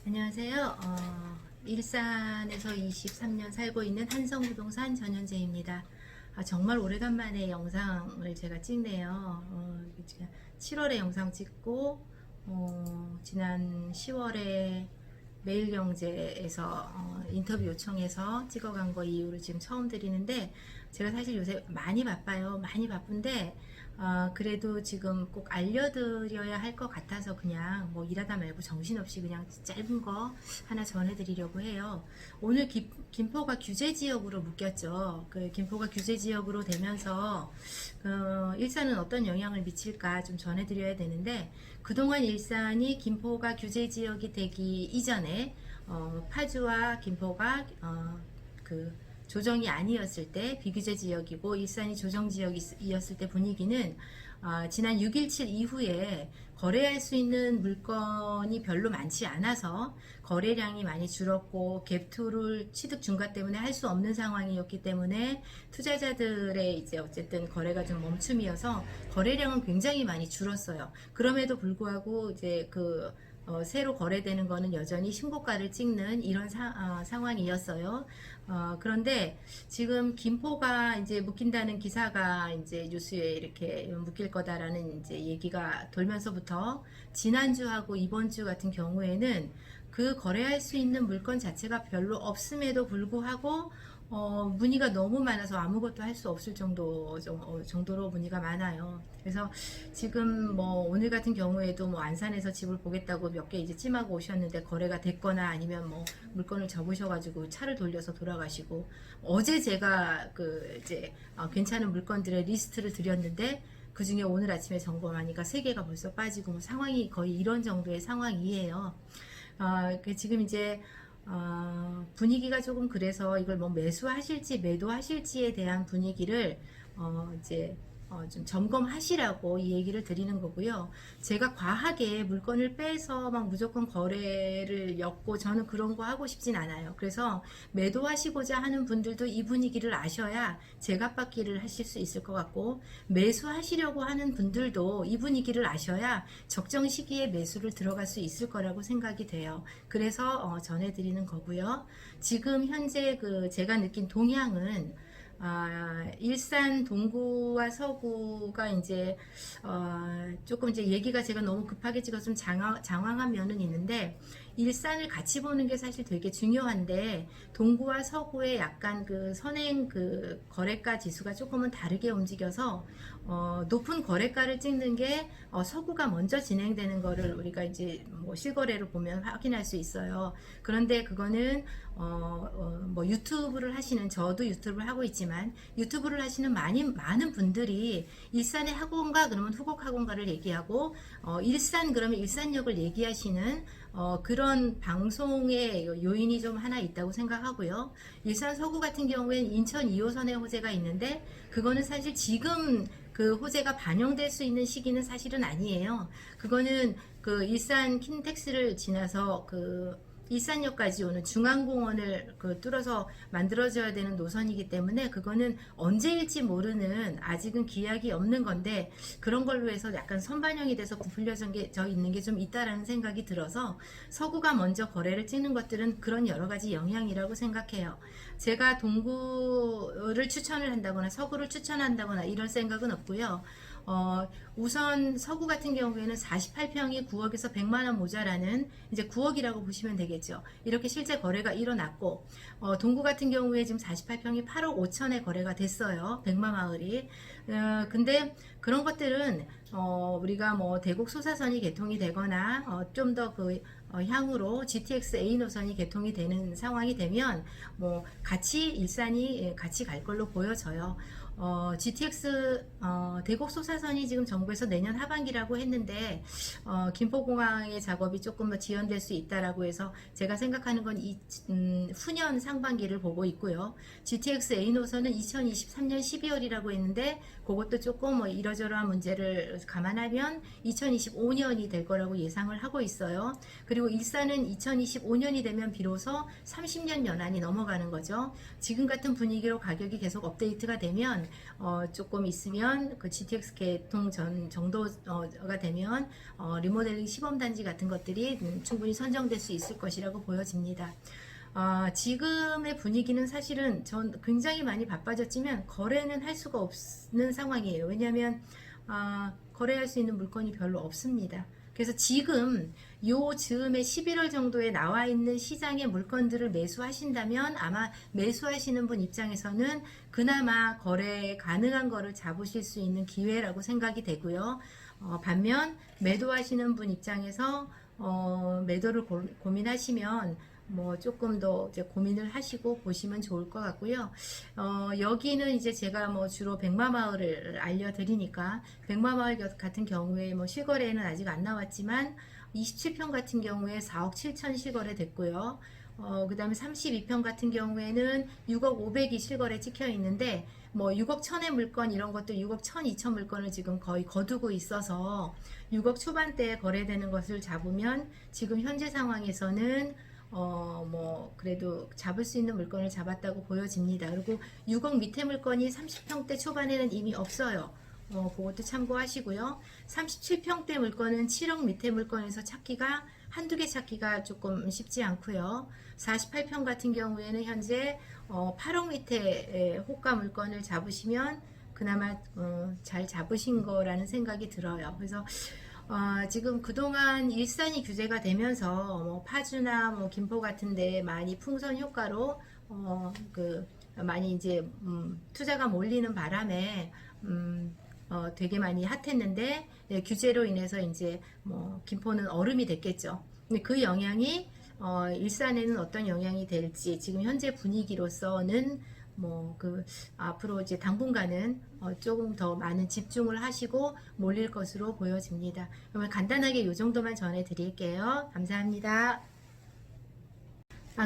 안녕하세요. 일산에서 23년 살고 있는 한성부동산 전현재입니다. 정말 오래간만에 영상을 제가 찍네요. 7월에 영상 찍고 지난 10월에 매일경제에서 인터뷰 요청해서 찍어간 거 이후로 지금 처음 드리는데, 제가 사실 요새 많이 바빠요. 많이 바쁜데 그래도 지금 꼭 알려드려야 할 것 같아서 그냥 뭐 일하다 말고 정신없이 그냥 짧은 거 하나 전해드리려고 해요. 오늘 김포가 규제지역으로 묶였죠. 그 김포가 규제지역으로 되면서 일산은 어떤 영향을 미칠까 좀 전해드려야 되는데, 그동안 일산이 김포가 규제지역이 되기 이전에 파주와 김포가 그 조정이 아니었을 때 비규제 지역이고 일산이 조정 지역이었을 때 분위기는 지난 6.17 이후에 거래할 수 있는 물건이 별로 많지 않아서 거래량이 많이 줄었고 갭투를 취득 중과 때문에 할 수 없는 상황이었기 때문에 투자자들의 이제 어쨌든 거래가 좀 멈춤이어서 거래량은 굉장히 많이 줄었어요. 그럼에도 불구하고 이제 새로 거래되는 거는 여전히 신고가를 찍는 이런 상황이었어요. 그런데 지금 김포가 이제 묶인다는 기사가 이제 뉴스에 이렇게 묶일 거다라는 이제 얘기가 돌면서부터 지난주하고 이번주 같은 경우에는 그 거래할 수 있는 물건 자체가 별로 없음에도 불구하고 문의가 너무 많아서 아무것도 할 수 없을 정도로 문의가 많아요. 그래서 지금 뭐 오늘 같은 경우에도 뭐 안산에서 집을 보겠다고 몇 개 이제 찜하고 오셨는데 거래가 됐거나 아니면 뭐 물건을 접으셔가지고 차를 돌려서 돌아가시고, 어제 제가 이제 괜찮은 물건들의 리스트를 드렸는데 그 중에 오늘 아침에 점검하니까 3개가 벌써 빠지고 뭐 상황이 거의 이런 정도의 상황이에요. 지금 이제 분위기가 조금 그래서 이걸 뭐 매수하실지 매도하실지에 대한 분위기를 이제 좀 점검하시라고 이 얘기를 드리는 거고요. 제가 과하게 물건을 빼서 막 무조건 거래를 엮고 저는 그런 거 하고 싶진 않아요. 그래서 매도하시고자 하는 분들도 이 분위기를 아셔야 제값받기를 하실 수 있을 것 같고, 매수하시려고 하는 분들도 이 분위기를 아셔야 적정 시기에 매수를 들어갈 수 있을 거라고 생각이 돼요. 그래서 전해드리는 거고요. 지금 현재 제가 느낀 동향은 일산 동구와 서구가 이제 조금 이제 얘기가 제가 너무 급하게 찍어서 좀 장황한 면은 있는데, 일산을 같이 보는 게 사실 되게 중요한데 동구와 서구의 약간 선행 거래가 지수가 조금은 다르게 움직여서 높은 거래가를 찍는 게 서구가 먼저 진행되는 거를 우리가 이제 뭐 실거래로 보면 확인할 수 있어요. 그런데 그거는 뭐 유튜브를 하시는, 저도 유튜브를 하고 있지만 유튜브를 하시는 많은 분들이 일산에 학원가 그러면 후곡 학원가를 얘기하고 일산 그러면 일산역을 얘기하시는 그런 방송의 요인이 좀 하나 있다고 생각하고요. 일산 서구 같은 경우에는 인천 2호선의 호재가 있는데 그거는 사실 지금 그 호재가 반영될 수 있는 시기는 사실은 아니에요. 그거는 일산 킨텍스를 지나서 일산역까지 오는 중앙공원을 뚫어서 만들어져야 되는 노선이기 때문에 그거는 언제일지 모르는, 아직은 기약이 없는 건데 그런 걸로 해서 약간 선반영이 돼서 부풀려져 있는 게 좀 있다라는 생각이 들어서 서구가 먼저 거래를 찍는 것들은 그런 여러 가지 영향이라고 생각해요. 제가 동구를 추천을 한다거나 서구를 추천한다거나 이런 생각은 없고요. 우선 서구 같은 경우에는 48평이 9억에서 100만원 모자라는 이제 9억이라고 보시면 되겠죠. 이렇게 실제 거래가 일어났고, 동구 같은 경우에 지금 48평이 8억 5천에 거래가 됐어요. 백마마을이. 근데 그런 것들은 우리가 뭐 대곡 소사선이 개통이 되거나 좀 더 향후로 GTX A 노선이 개통이 되는 상황이 되면 뭐 일산이 같이 갈 걸로 보여져요. GTX 대곡 소사선이 지금 정부에서 내년 하반기라고 했는데 김포공항의 작업이 조금 더 지연될 수 있다라고 해서 제가 생각하는 건 후년 상반기를 보고 있고요. GTX A 노선은 2023년 12월이라고 했는데 그것도 조금 뭐 이러저러한 문제를 감안하면 2025년이 될 거라고 예상을 하고 있어요. 그리고 일산은 2025년이 되면 비로소 30년 연한이 넘어가는 거죠. 지금 같은 분위기로 가격이 계속 업데이트가 되면 조금 있으면 그 GTX 개통 정도가 되면 리모델링 시범단지 같은 것들이 충분히 선정될 수 있을 것이라고 보여집니다. 지금의 분위기는 사실은 전 굉장히 많이 바빠졌지만 거래는 할 수가 없는 상황이에요. 왜냐하면 거래할 수 있는 물건이 별로 없습니다. 그래서 지금 요 즈음에 11월 정도에 나와 있는 시장의 물건들을 매수하신다면 아마 매수하시는 분 입장에서는 그나마 거래 가능한 거를 잡으실 수 있는 기회라고 생각이 되고요. 반면 매도하시는 분 입장에서 매도를 고민하시면 뭐 조금 더 이제 고민을 하시고 보시면 좋을 것 같고요. 여기는 이제 제가 뭐 주로 백마마을을 알려드리니까 백마마을 같은 경우에 뭐 실거래는 아직 안 나왔지만 27평 같은 경우에 4억 7천 실거래 됐고요. 그 다음에 32평 같은 경우에는 6억 500이 실거래 찍혀 있는데 뭐 6억 1000의 물건 이런 것도 6억 1000, 2000 물건을 지금 거의 거두고 있어서 6억 초반대에 거래되는 것을 잡으면 지금 현재 상황에서는 뭐 그래도 잡을 수 있는 물건을 잡았다고 보여집니다. 그리고 6억 밑에 물건이 30평대 초반에는 이미 없어요. 그것도 참고하시고요. 37평대 물건은 7억 밑에 물건에서 찾기가 한두 개 찾기가 조금 쉽지 않고요. 48평 같은 경우에는 현재 8억 밑에 호가 물건을 잡으시면 그나마 잘 잡으신 거라는 생각이 들어요. 그래서 지금 그동안 일산이 규제가 되면서 뭐 파주나 뭐 김포 같은데 많이 풍선 효과로 많이 이제 투자가 몰리는 바람에 되게 많이 핫했는데 규제로 인해서 이제 뭐 김포는 얼음이 됐겠죠. 근데 그 영향이 일산에는 어떤 영향이 될지 지금 현재 분위기로서는 뭐 앞으로 이제 당분간은 조금 더 많은 집중을 하시고 몰릴 것으로 보여집니다. 그러면 간단하게 이 정도만 전해 드릴게요. 감사합니다.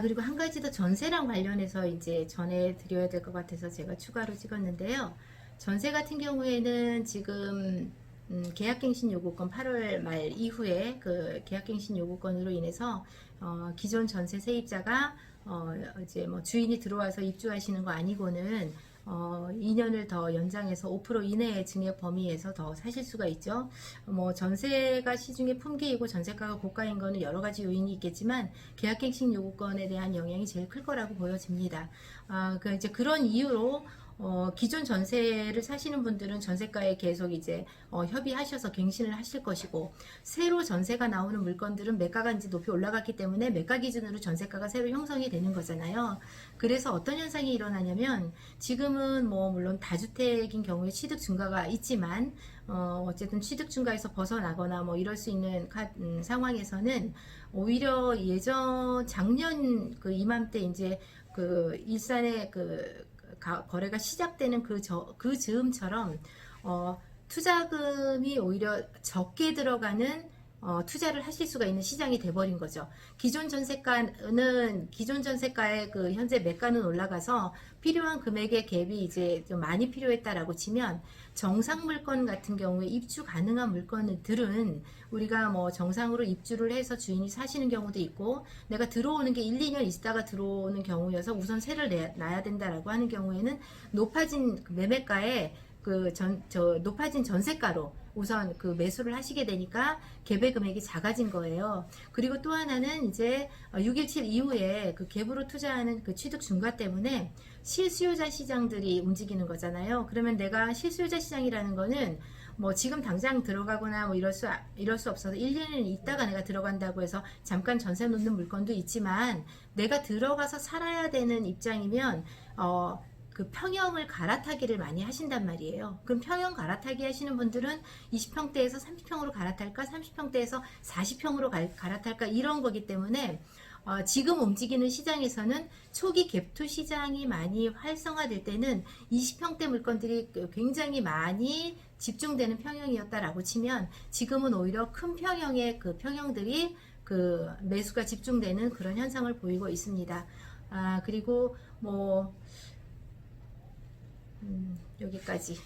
그리고 한 가지 더 전세랑 관련해서 이제 전해 드려야 될 것 같아서 제가 추가로 찍었는데요. 전세 같은 경우에는 지금 계약갱신 요구권 8월 말 이후에 그 계약갱신 요구권으로 인해서 기존 전세 세입자가 이제 뭐 주인이 들어와서 입주하시는 거 아니고는 2년을 더 연장해서 5% 이내의 증액 범위에서 더 사실 수가 있죠. 뭐 전세가 시중에 품귀이고 전세가가 고가인 거는 여러 가지 요인이 있겠지만 계약갱신 요구권에 대한 영향이 제일 클 거라고 보여집니다. 이제 그런 이유로 기존 전세를 사시는 분들은 전세가에 계속 이제 협의하셔서 갱신을 하실 것이고, 새로 전세가 나오는 물건들은 매가가 이제 높이 올라갔기 때문에 매가 기준으로 전세가가 새로 형성이 되는 거잖아요. 그래서 어떤 현상이 일어나냐면, 지금은 뭐 물론 다주택인 경우에 취득 증가가 있지만 어쨌든 취득 증가에서 벗어나거나 뭐 이럴 수 있는 상황에서는 오히려 작년 그 이맘때 이제 그 일산의 거래가 시작되는 그 즈음처럼 투자금이 오히려 적게 들어가는 투자를 하실 수가 있는 시장이 돼버린 거죠. 기존 전세가의 그 현재 매가는 올라가서 필요한 금액의 갭이 이제 좀 많이 필요했다라고 치면, 정상 물건 같은 경우에 입주 가능한 물건들은 우리가 뭐 정상으로 입주를 해서 주인이 사시는 경우도 있고, 내가 들어오는 게 1, 2년 있다가 들어오는 경우여서 우선 세를 놔야 된다라고 하는 경우에는 높아진 매매가에 높아진 전세가로 우선 그 매수를 하시게 되니까 갭의 금액이 작아진 거예요. 그리고 또 하나는 이제 6.17 이후에 그 갭으로 투자하는 그 취득 증가 때문에 실수요자 시장들이 움직이는 거잖아요. 그러면 내가 실수요자 시장이라는 거는 뭐 지금 당장 들어가거나 뭐 이럴 수 없어서 1, 2년 있다가 내가 들어간다고 해서 잠깐 전세 놓는 물건도 있지만, 내가 들어가서 살아야 되는 입장이면 그 평형을 갈아타기를 많이 하신단 말이에요. 그럼 평형 갈아타기 하시는 분들은 20평대에서 30평으로 갈아탈까, 30평대에서 40평으로 갈아탈까, 이런 거기 때문에 지금 움직이는 시장에서는 초기 갭투 시장이 많이 활성화될 때는 20평대 물건들이 굉장히 많이 집중되는 평형이었다라고 치면, 지금은 오히려 큰 평형의 그 평형들이 그 매수가 집중되는 그런 현상을 보이고 있습니다. 그리고 뭐 여기까지.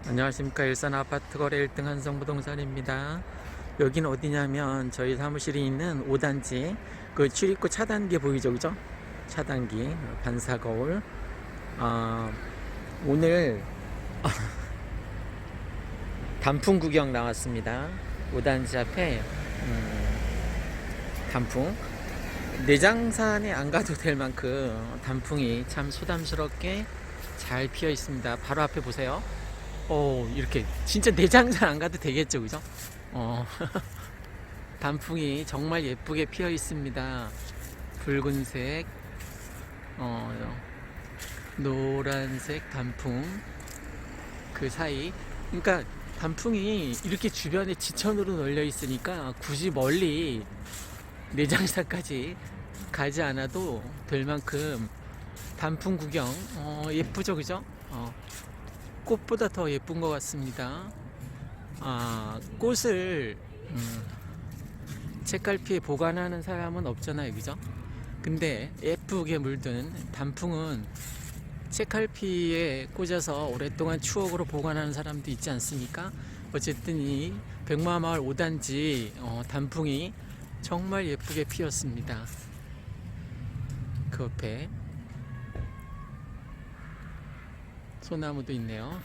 안녕하십니까. 일산 아파트 거래 1등 한성부동산입니다. 여긴 어디냐면 저희 사무실이 있는 5단지 그 출입구 차단기 보이죠, 그죠? 차단기, 반사거울. 오늘 단풍 구경 나왔습니다. 5단지 앞에 단풍. 내장산에 안 가도 될 만큼 단풍이 참 소담스럽게 잘 피어 있습니다. 바로 앞에 보세요. 이렇게 진짜 내장산 안 가도 되겠죠, 그죠? 단풍이 정말 예쁘게 피어 있습니다. 붉은색, 노란색 단풍 그 사이. 그러니까 단풍이 이렇게 주변에 지천으로 널려 있으니까 굳이 멀리 내장산까지 가지 않아도 될 만큼 단풍 구경 예쁘죠, 그죠? 꽃보다 더 예쁜 것 같습니다. 꽃을 책갈피에 보관하는 사람은 없잖아요, 그죠? 근데 예쁘게 물든 단풍은 책갈피에 꽂아서 오랫동안 추억으로 보관하는 사람도 있지 않습니까? 어쨌든 이 백마마을 5단지 단풍이 정말 예쁘게 피었습니다. 그 옆에 소나무도 있네요.